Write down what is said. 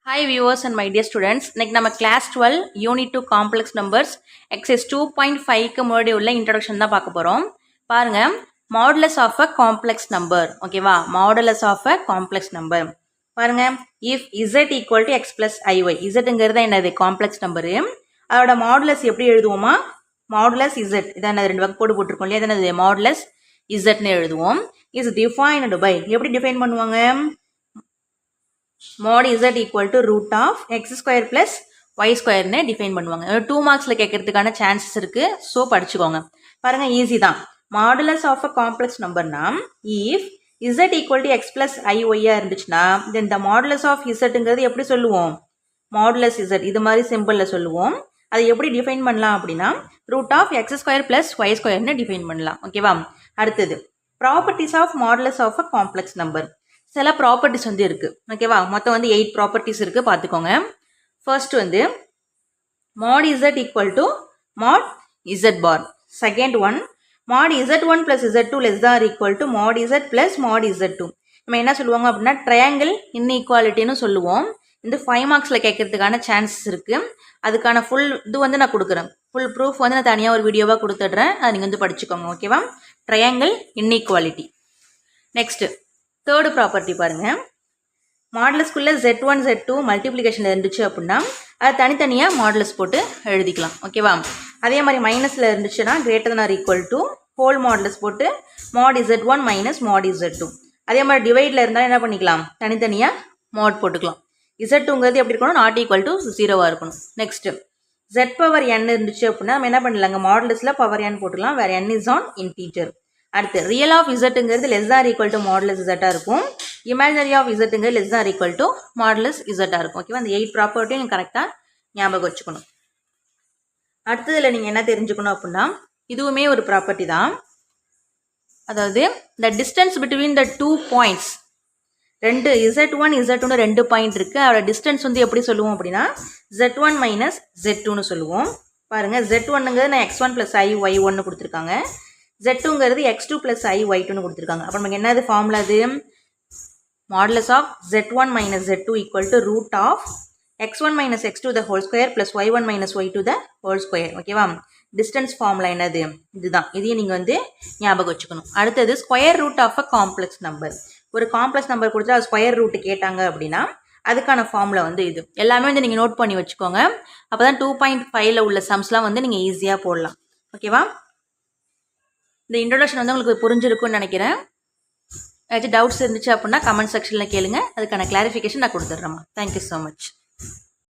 Hi viewers and my dear students. இன்னைக்கு நம்ம class 12 unit 2 complex numbers exercise 2.5க்கு முன்னாடி உள்ள introduction தான் பார்க்க போறோம். பாருங்க modulus of a complex number. ஓகேவா? modulus of a complex number. பாருங்க if z equal to x plus iy. zங்கிறது என்னது? complex number. அதோட modulus எப்படி எழுதுவோமா? modulus z. இதான் ரெண்டு பக்கம் கோடு போட்டுருக்கோம் இல்லையா? இதான் modulus z ன்னு எழுதுவோம். is defined by எப்படி டிஃபைன் பண்ணுவாங்க? mod z equal to root of x square plus y square னு டிஃபைன் பண்ணுவாங்க. 2 மார்க்ஸ்ல கேட்கறதுக்கான சான்சஸ் இருக்கு. ஸோ படிச்சுக்கோங்க. பாருங்க ஈஸி தான். மாடுலஸ் ஆஃப் அ காம்ப்ளெக்ஸ் நம்பர்னா if z equal to x plus iy இருந்துச்சுன்னா then the modulus of zங்கிறது எப்படி சொல்லுவோம்? மாடுலஸ் z இது மாதிரி சிம்பிள்ல சொல்லுவோம். அதை எப்படி டிஃபைன் பண்ணலாம் அப்படின்னா root of x square plus y ஸ்கொயர்னு டிஃபைன் பண்ணலாம். ஓகேவா? அடுத்தது properties of modulus of a complex number. சில ப்ராப்பர்ட்டிஸ் வந்து இருக்கு. ஓகேவா? மொத்தம் வந்து 8 ப்ராப்பர்ட்டிஸ் இருக்கு, பார்த்துக்கோங்க. ஃபர்ஸ்ட் வந்து mod z equal to mod z bar. Second one mod z1 plus z2 less than or equal to mod z plus mod z2. நம்ம என்ன சொல்லுவாங்க அப்படின்னா ட்ரையாங்கிள் இன்இக்வாலிட்டின்னு சொல்லுவோம். இந்த 5 மார்க்ஸில் கேட்கறதுக்கான சான்சஸ் இருக்கு. அதுக்கான ஃபுல் இது வந்து நான் கொடுக்குறேன். ஃபுல் ப்ரூஃப் வந்து நான் தனியாக ஒரு வீடியோவாக கொடுத்துட்றேன். அதை நீங்கள் வந்து படிச்சுக்கோங்க. ஓகேவா? Triangle inequality. Next third property பாருங்க. மாடுலஸ்குள்ள z1 z2 மல்டிப்ளிகேஷன் இருந்துச்சு அப்படின்னா அதை தனித்தனியாக மாடுலஸ் போட்டு எழுதிக்கலாம். ஓகேவா? அதே மாதிரி மைனஸில் இருந்துச்சுன்னா greater than or equal to whole modulus போட்டு mod z1 minus mod z2. அதே மாதிரி டிவைடில் இருந்தாலும் என்ன பண்ணிக்கலாம்? தனித்தனியாக மாட் போட்டுக்கலாம். z2ங்கிறது எப்படி இருக்கணும்? நாட் ஈக்குவல் டு 0வாக இருக்கணும். நெக்ஸ்ட் z பவர் n இருந்துச்சு அப்படின்னா நம்ம என்ன பண்ணலாங்க? மாடுலஸில் பவர் n போட்டுக்கலாம். வேறு n இஸ் ஆன் இன்டீஜர். அடுத்து ரியல் ஆஃப் இசட்டுங்கிறது less or equal to modulus இசட்டாக இருக்கும். இமேஜினரி ஆஃப் இசட்டுங்கிறது less or equal to modulus இசட்டாக இருக்கும். ஓகேவா? அந்த 8 ப்ராப்பர்ட்டியும் நீங்கள் கரெக்டாக ஞாபகம் வச்சுக்கணும். அடுத்ததில் நீங்கள் என்ன தெரிஞ்சுக்கணும் அப்படின்னா இதுவுமே ஒரு ப்ராப்பர்ட்டி தான். அதாவது the distance between the 2 points, ரெண்டு z1 z2ன்னு 2 பாயிண்ட் இருக்குது. அதோட டிஸ்டன்ஸ் வந்து எப்படி சொல்லுவோம் அப்படின்னா z1 மைனஸ் z2ன்னு சொல்லுவோம். பாருங்கள் z1ங்கிறது நான் x1 ப்ளஸ் i y1 கொடுத்துருக்காங்க. z2ங்கிறது x2 plus i y2ன்னு கொடுத்துருக்காங்க. அப்போ நமக்கு என்னது ஃபார்முலா? அது modulus of z1 minus z2 equal to root of x1 minus x2 the whole square plus y1 minus y2 the whole square. ஓகேவா? டிஸ்டன்ஸ் ஃபார்முலா என்னது? இதுதான். இதையும் நீங்கள் வந்து ஞாபகம் வச்சுக்கணும். அடுத்தது square root of a complex number. ஒரு காம்ப்ளெக்ஸ் நம்பர் கொடுத்தா அது ஸ்கொயர் ரூட் கேட்டாங்க அப்படின்னா அதுக்கான ஃபார்முலா வந்து இது. எல்லாமே வந்து நீங்கள் நோட் பண்ணி வச்சுக்கோங்க. அப்போ தான் 2.5ல் உள்ள சம்ஸ்லாம் வந்து நீங்கள் ஈஸியாக போடலாம். ஓகேவா? இந்த இன்ட்ரோடக்ஷன் வந்து உங்களுக்கு புரிஞ்சிருக்கும்னு நினைக்கிறேன். ஏதாச்சும் டவுட்ஸ் இருந்துச்சு அப்படின்னா கமெண்ட் செக்ஷனில் கேளுங்க. அதுக்கான கிளாரிஃபிகேஷன் நான் கொடுத்துட்றேம்மா. Thank you so much.